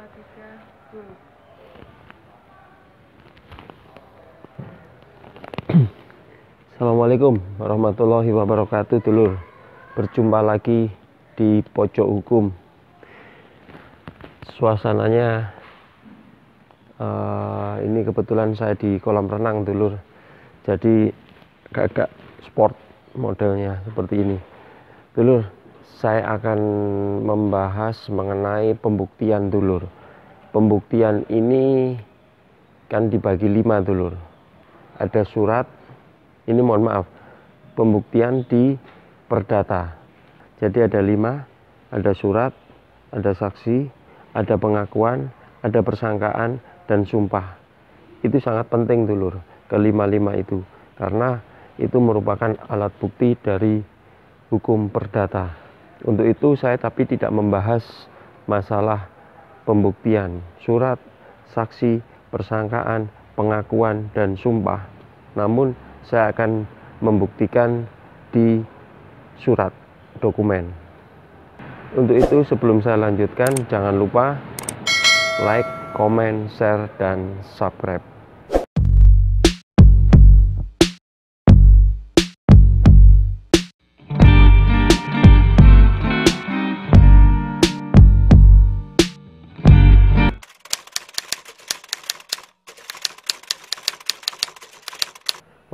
3, go. Assalamualaikum warahmatullahi wabarakatuh, dulur. Berjumpa lagi di Pojok Hukum. Suasananya ini kebetulan saya di kolam renang, dulur. Jadi agak sport modelnya seperti ini, dulur. Saya akan membahas mengenai pembuktian, dulur. Pembuktian ini kan dibagi 5, dulur. Ada surat, ini mohon maaf, pembuktian di perdata. Jadi ada 5, ada surat, ada saksi, ada pengakuan, ada persangkaan, dan sumpah. Itu sangat penting, dulur, kelima-lima itu, karena itu merupakan alat bukti dari hukum perdata. Untuk itu saya tapi tidak membahas masalah pembuktian surat, saksi, persangkaan, pengakuan, dan sumpah. Namun saya akan membuktikan di surat dokumen. Untuk itu sebelum saya lanjutkan, jangan lupa like, komen, share, dan subscribe.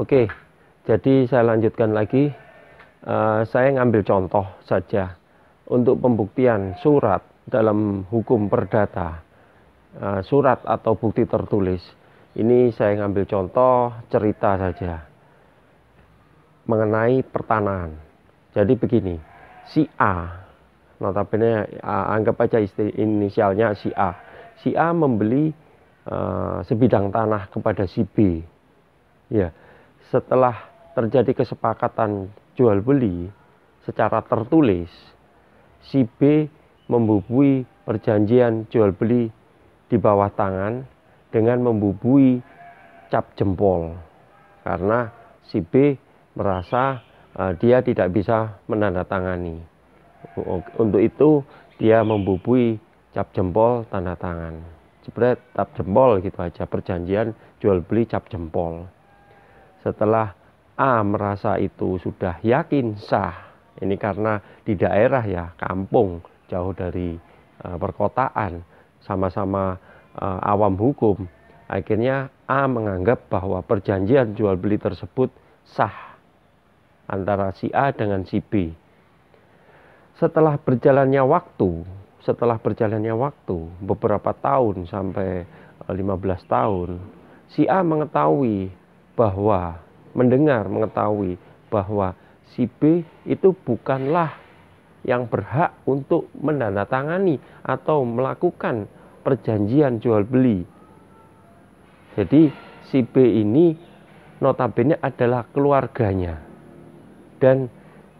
Oke, jadi saya lanjutkan lagi. Saya ngambil contoh saja untuk pembuktian surat dalam hukum perdata, surat atau bukti tertulis. Ini saya ngambil contoh cerita saja mengenai pertanahan. Jadi begini, si A, notabene anggap aja inisialnya si A. Si A membeli sebidang tanah kepada si B. Ya, setelah terjadi kesepakatan jual beli secara tertulis, si B membubui perjanjian jual beli di bawah tangan dengan membubui cap jempol, karena si B merasa dia tidak bisa menandatangani. Untuk itu dia membubui cap jempol tanda tangan, jebret cap jempol gitu aja, perjanjian jual beli cap jempol. Setelah A merasa itu sudah yakin sah, ini karena di daerah ya, kampung, jauh dari perkotaan, sama-sama awam hukum, akhirnya A menganggap bahwa perjanjian jual beli tersebut sah antara si A dengan si B. Setelah berjalannya waktu, beberapa tahun sampai 15 tahun, si A mengetahui bahwa si B itu bukanlah yang berhak untuk menandatangani atau melakukan perjanjian jual beli. Jadi si B ini notabene adalah keluarganya, dan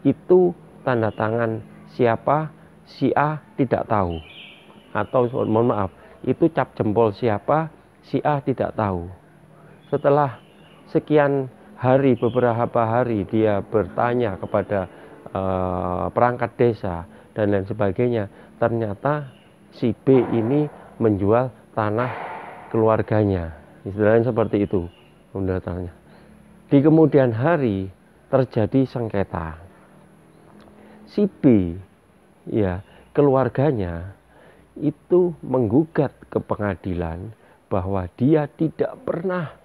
itu tanda tangan siapa si A tidak tahu, atau mohon maaf, itu cap jempol siapa si A tidak tahu. Setelah sekian hari, beberapa hari dia bertanya kepada perangkat desa dan lain sebagainya, ternyata si B ini menjual tanah keluarganya, istilahnya seperti itu. Di kemudian hari terjadi sengketa. Si B, ya, keluarganya itu menggugat ke pengadilan bahwa dia tidak pernah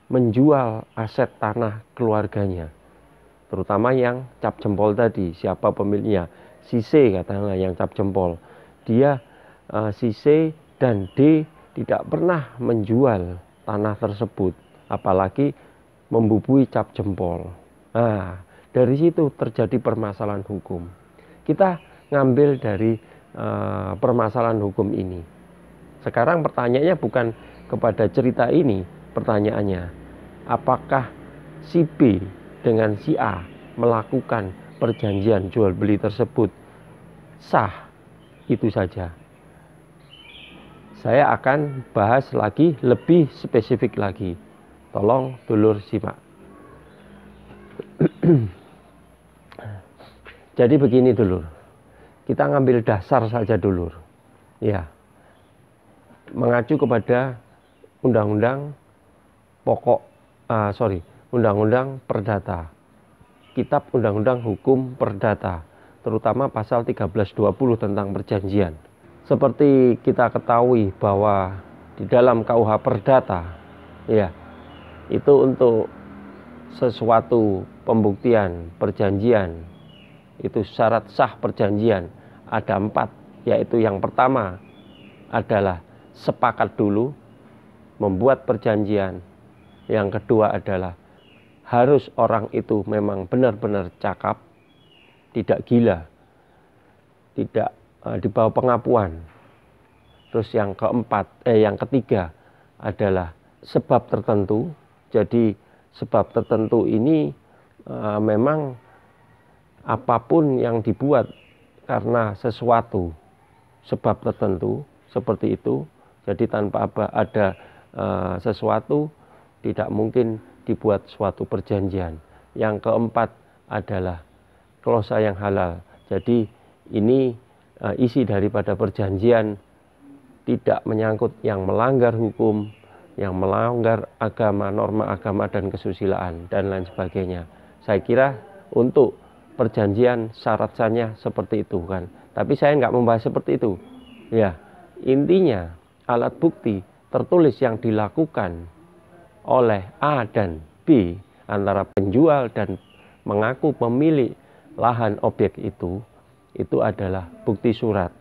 menjual aset tanah keluarganya, terutama yang cap jempol tadi. Siapa pemiliknya? Si C katakanlah yang cap jempol. Dia si C dan D tidak pernah menjual tanah tersebut, apalagi membubui cap jempol. Nah, dari situ terjadi permasalahan hukum. Kita ngambil dari permasalahan hukum ini. Sekarang pertanyaannya bukan kepada cerita ini. Pertanyaannya, apakah si B dengan si A melakukan perjanjian jual beli tersebut sah? Itu saja. Saya akan bahas lagi lebih spesifik lagi. Tolong dulur simak. Jadi begini, dulur. Kita ngambil dasar saja, dulur. Ya, mengacu kepada undang-undang undang-undang perdata, kitab undang-undang hukum perdata, terutama pasal 1320 tentang perjanjian. Seperti kita ketahui bahwa di dalam KUH perdata, ya, itu untuk sesuatu pembuktian perjanjian, itu syarat sah perjanjian ada 4, yaitu yang pertama adalah sepakat dulu membuat perjanjian. Yang kedua adalah harus orang itu memang benar-benar cakap, tidak gila, tidak di bawah pengapuan. Terus yang ketiga adalah sebab tertentu. Jadi sebab tertentu ini memang apapun yang dibuat karena sesuatu sebab tertentu seperti itu. Jadi tanpa ada sesuatu tidak mungkin dibuat suatu perjanjian. Yang keempat adalah klausa yang halal. Jadi ini isi daripada perjanjian tidak menyangkut yang melanggar hukum, yang melanggar agama, norma agama dan kesusilaan dan lain sebagainya. Saya kira untuk perjanjian syarat-syaratnya seperti itu kan. Tapi saya nggak membahas seperti itu. Ya, intinya alat bukti tertulis yang dilakukan oleh A dan B antara penjual dan mengaku pemilik lahan objek itu adalah bukti surat.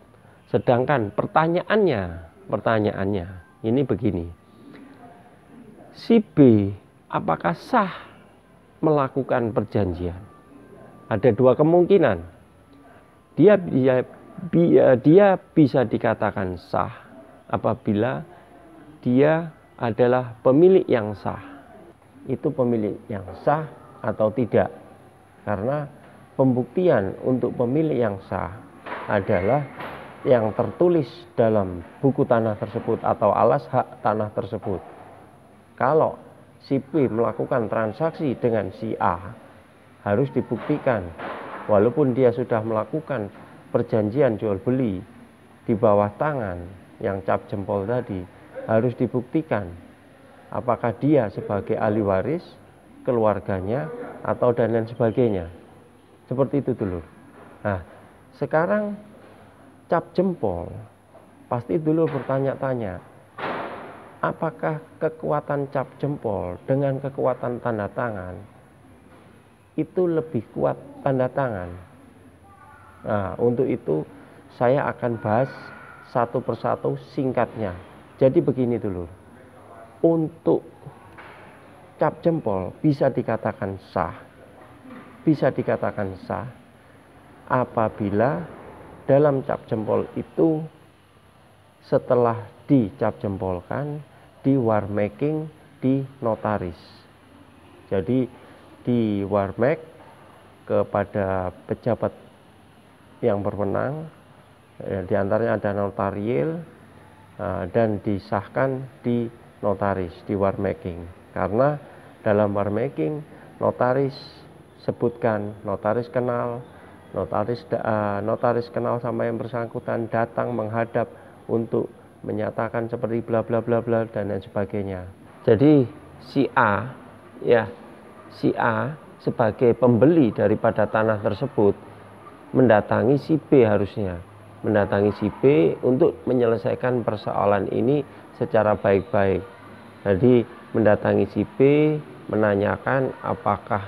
Sedangkan pertanyaannya ini begini. Si B apakah sah melakukan perjanjian? Ada 2 kemungkinan. Dia bisa dikatakan sah apabila dia adalah pemilik yang sah. Itu pemilik yang sah atau tidak. Karena pembuktian untuk pemilik yang sah adalah yang tertulis dalam buku tanah tersebut atau alas hak tanah tersebut. Kalau si B melakukan transaksi dengan si A, harus dibuktikan walaupun dia sudah melakukan perjanjian jual beli di bawah tangan yang cap jempol tadi, harus dibuktikan apakah dia sebagai ahli waris, keluarganya, atau dan lain sebagainya. Seperti itu dulu. Nah, sekarang cap jempol, pasti dulu bertanya-tanya, apakah kekuatan cap jempol dengan kekuatan tanda tangan itu lebih kuat tanda tangan? Nah, untuk itu saya akan bahas satu persatu singkatnya. Jadi begini dulu, untuk cap jempol bisa dikatakan sah apabila dalam cap jempol itu setelah dicap jempolkan, di warmaking, di notaris. Jadi di warmek kepada pejabat yang berwenang, di antaranya ada notarial, dan disahkan di notaris, di warmaking. Karena dalam warmaking notaris sebutkan, notaris kenal sama yang bersangkutan, datang menghadap untuk menyatakan seperti bla bla bla bla dan lain sebagainya. Jadi si A sebagai pembeli daripada tanah tersebut mendatangi si B, harusnya mendatangi si B untuk menyelesaikan persoalan ini secara baik-baik. Jadi mendatangi si B, menanyakan apakah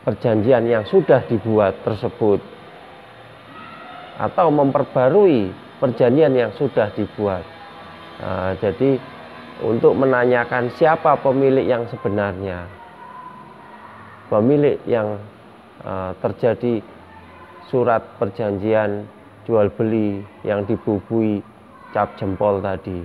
perjanjian yang sudah dibuat tersebut atau memperbarui perjanjian yang sudah dibuat. Jadi untuk menanyakan siapa pemilik yang sebenarnya, pemilik yang terjadi surat perjanjian jual beli yang dibubui cap jempol tadi.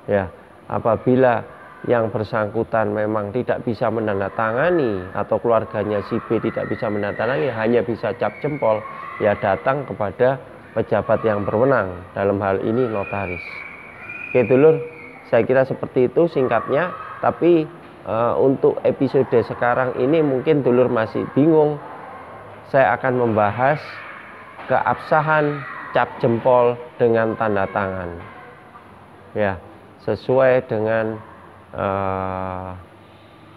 Ya, apabila yang bersangkutan memang tidak bisa menandatangani atau keluarganya si B tidak bisa menandatangani, hanya bisa cap jempol, ya datang kepada pejabat yang berwenang, dalam hal ini notaris. Oke dulur, saya kira seperti itu singkatnya. Tapi untuk episode sekarang ini mungkin dulur masih bingung. Saya akan membahas keabsahan cap jempol dengan tanda tangan, ya, sesuai dengan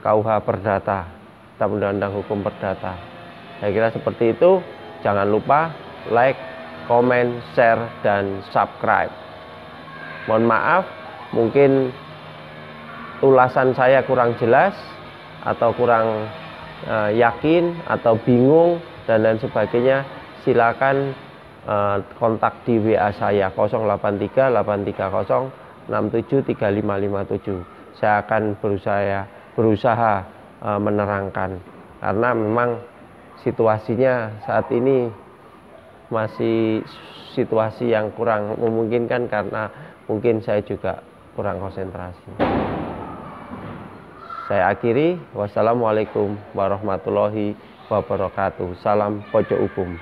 KUH Perdata, Undang-Undang Hukum Perdata. Saya kira seperti itu. Jangan lupa like, comment, share, dan subscribe. Mohon maaf, mungkin ulasan saya kurang jelas atau kurang yakin atau bingung dan lain sebagainya. Silakan kontak di WA saya 083 830 673557. Saya akan berusaha menerangkan, karena memang situasinya saat ini masih situasi yang kurang memungkinkan, karena mungkin saya juga kurang konsentrasi. Saya akhiri. Wassalamualaikum warahmatullahi wabarakatuh. Salam pojok hukum.